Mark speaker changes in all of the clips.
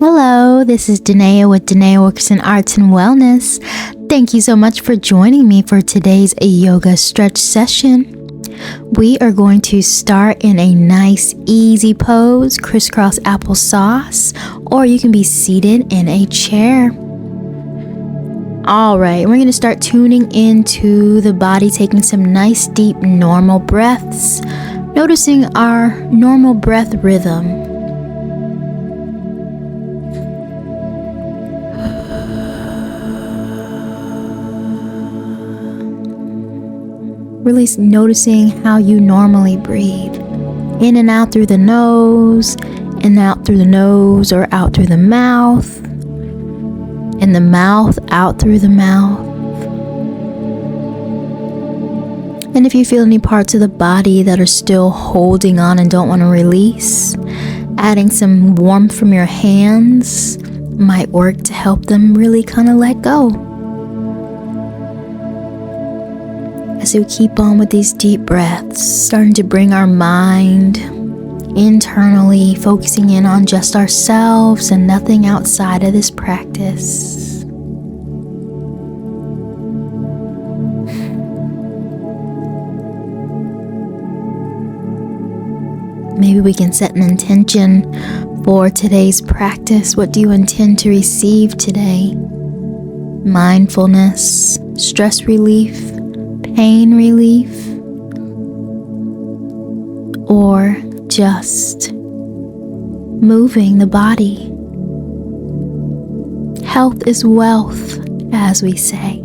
Speaker 1: Hello, this is DeNaya with DeNayaWilkerson Arts and Wellness. Thank you so much for joining me for today's yoga stretch session. We are going to start in a nice easy pose, crisscross applesauce, or you can be seated in a chair. All right, we're going to start tuning into the body, taking some nice deep normal breaths, noticing our normal breath rhythm. Really noticing how you normally breathe. In and out through the nose, in and out through the nose or out through the mouth. In the mouth, out through the mouth. And if you feel any parts of the body that are still holding on and don't want to release, adding some warmth from your hands might work to help them really kind of let go. As we keep on with these deep breaths, starting to bring our mind internally, focusing in on just ourselves and nothing outside of this practice. Maybe we can set an intention for today's practice. What do you intend to receive today? Mindfulness, stress relief, pain relief, or just moving the body. Health is wealth, as we say.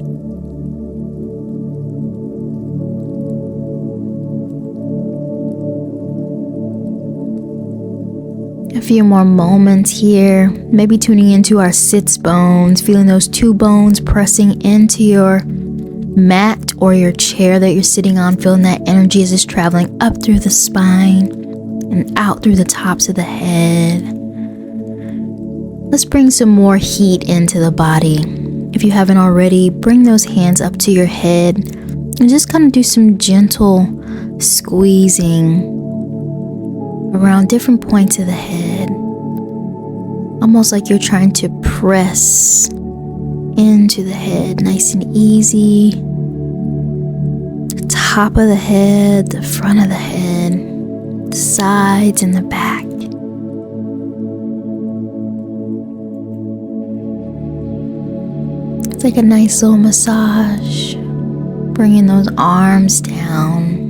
Speaker 1: A few more moments here, maybe tuning into our sits bones, feeling those two bones pressing into your mat or your chair that you're sitting on, feeling that energy as it's traveling up through the spine and out through the tops of the head. Let's bring some more heat into the body. If you haven't already, bring those hands up to your head and just kind of do some gentle squeezing around different points of the head, almost like you're trying to press into the head, nice and easy. The top of the head, the front of the head, the sides and the back. It's like a nice little massage, bringing those arms down.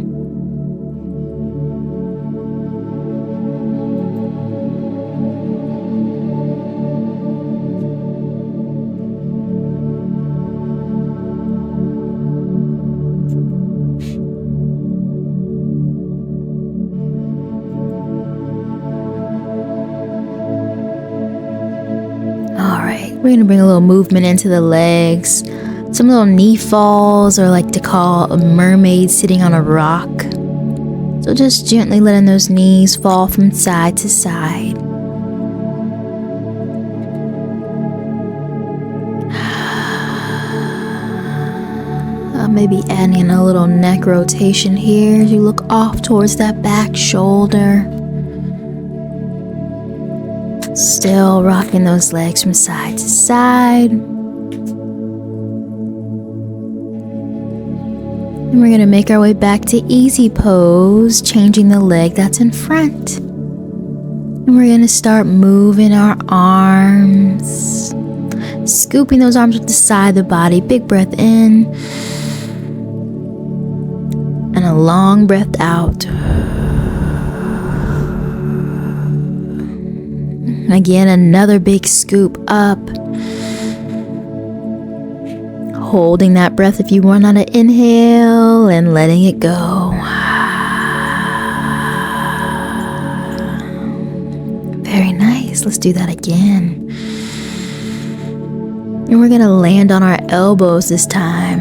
Speaker 1: We're going to bring a little movement into the legs. Some little knee falls, or like to call a mermaid sitting on a rock. So just gently letting those knees fall from side to side. Maybe adding in a little neck rotation here as you look off towards that back shoulder. Still rocking those legs from side to side. And we're going to make our way back to easy pose, changing the leg that's in front. And we're going to start moving our arms, scooping those arms with the side of the body. Big breath in. And a long breath out. Again, another big scoop up. Holding that breath if you run out of inhale and letting it go. Very nice. Let's do that again. And we're going to land on our elbows this time.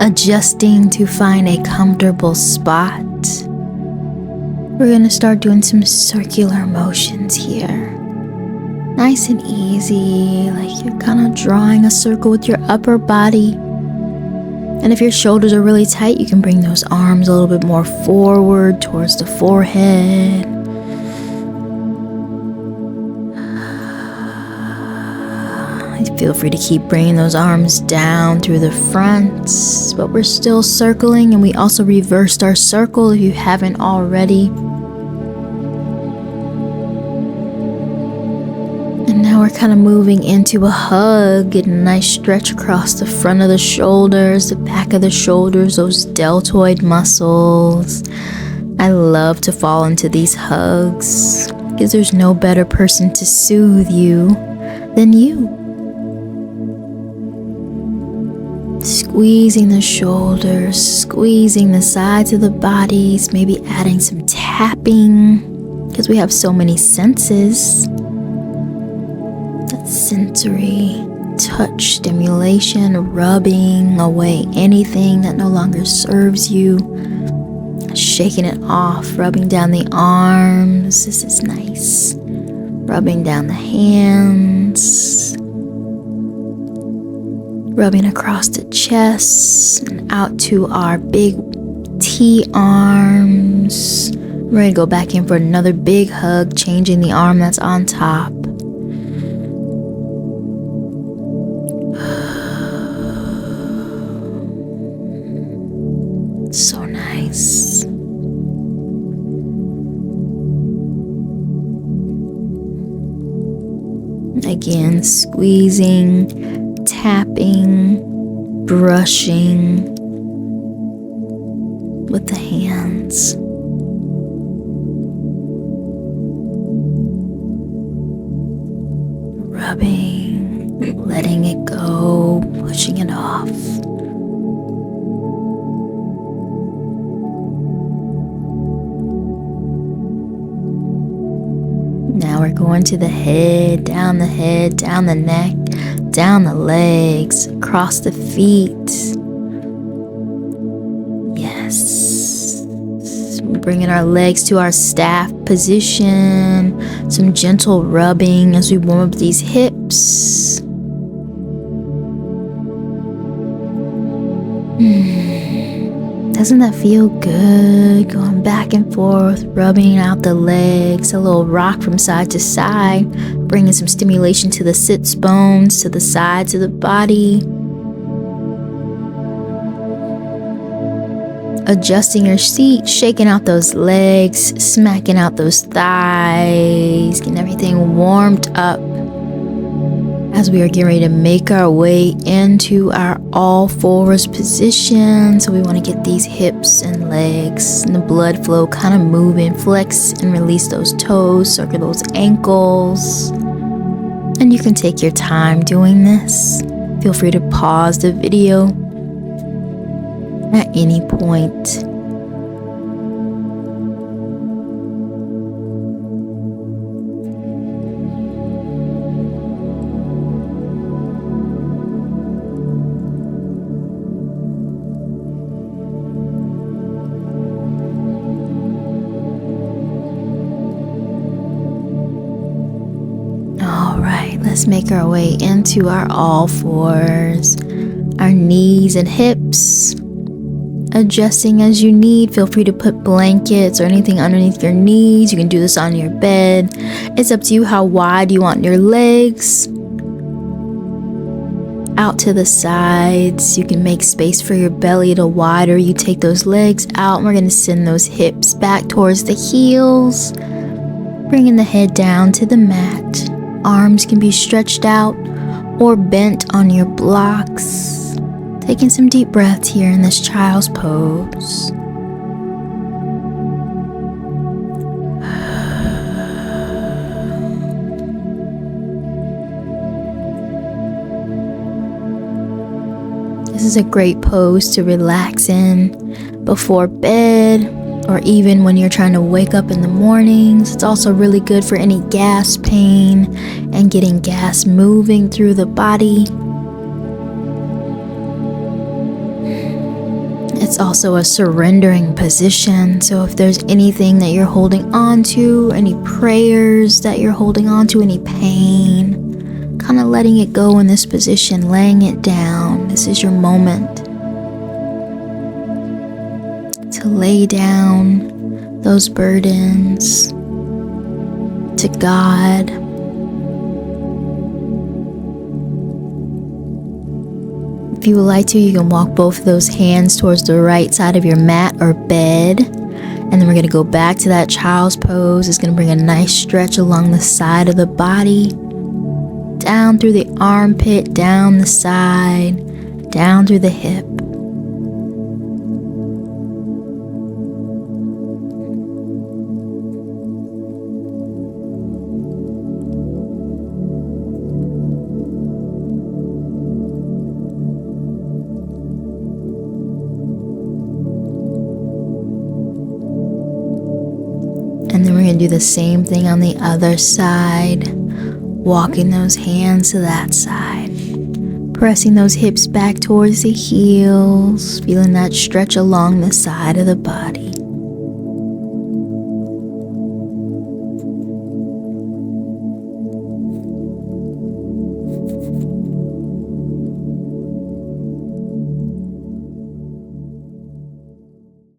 Speaker 1: Adjusting to find a comfortable spot. We're going to start doing some circular motions here. Nice and easy, like you're kind of drawing a circle with your upper body. And if your shoulders are really tight, you can bring those arms a little bit more forward towards the forehead. Feel free to keep bringing those arms down through the front, but we're still circling, and we also reversed our circle if you haven't already. And now we're kind of moving into a hug, getting a nice stretch across the front of the shoulders, the back of the shoulders, those deltoid muscles. I love to fall into these hugs because there's no better person to soothe you than you. Squeezing the shoulders, squeezing the sides of the bodies, maybe adding some tapping because we have so many senses. That sensory touch stimulation, rubbing away anything that no longer serves you, shaking it off, rubbing down the arms. This is nice. Rubbing down the hands. Rubbing across the chest and out to our big T arms. We're going to go back in for another big hug, changing the arm that's on top. So nice. Again, squeezing, tapping, brushing with the hands. Rubbing, letting it go, pushing it off. Now we're going to the head, down the neck, down the legs, across the feet. Yes. We're bringing our legs to our staff position. Some gentle rubbing as we warm up these hips. Doesn't that feel good? Going back and forth, rubbing out the legs, a little rock from side to side, bringing some stimulation to the sits bones, to the sides of the body. Adjusting your seat, shaking out those legs, smacking out those thighs, getting everything warmed up as we are getting ready to make our way into our all fours position. So we want to get these hips and legs and the blood flow kind of moving, flex and release those toes, circle those ankles. And you can take your time doing this. Feel free to pause the video at any point. Let's make our way into our all fours, our knees and hips. Adjusting as you need. Feel free to put blankets or anything underneath your knees. You can do this on your bed. It's up to you how wide you want your legs. Out to the sides. You can make space for your belly. The wider you take those legs out, and we're going to send those hips back towards the heels. Bringing the head down to the mat. Arms can be stretched out or bent on your blocks. Taking some deep breaths here in this child's pose. This is a great pose to relax in before bed, or even when you're trying to wake up in the mornings. It's also really good for any gas pain and getting gas moving through the body. It's also a surrendering position. So if there's anything that you're holding on to, any prayers that you're holding on to, any pain, kind of letting it go in this position, laying it down. This is your moment to lay down those burdens to God. If you would like to, you can walk both of those hands towards the right side of your mat or bed. And then we're going to go back to that child's pose. It's going to bring a nice stretch along the side of the body, down through the armpit, down the side, down through the hip. And then we're going to do the same thing on the other side, walking those hands to that side, pressing those hips back towards the heels, feeling that stretch along the side of the body.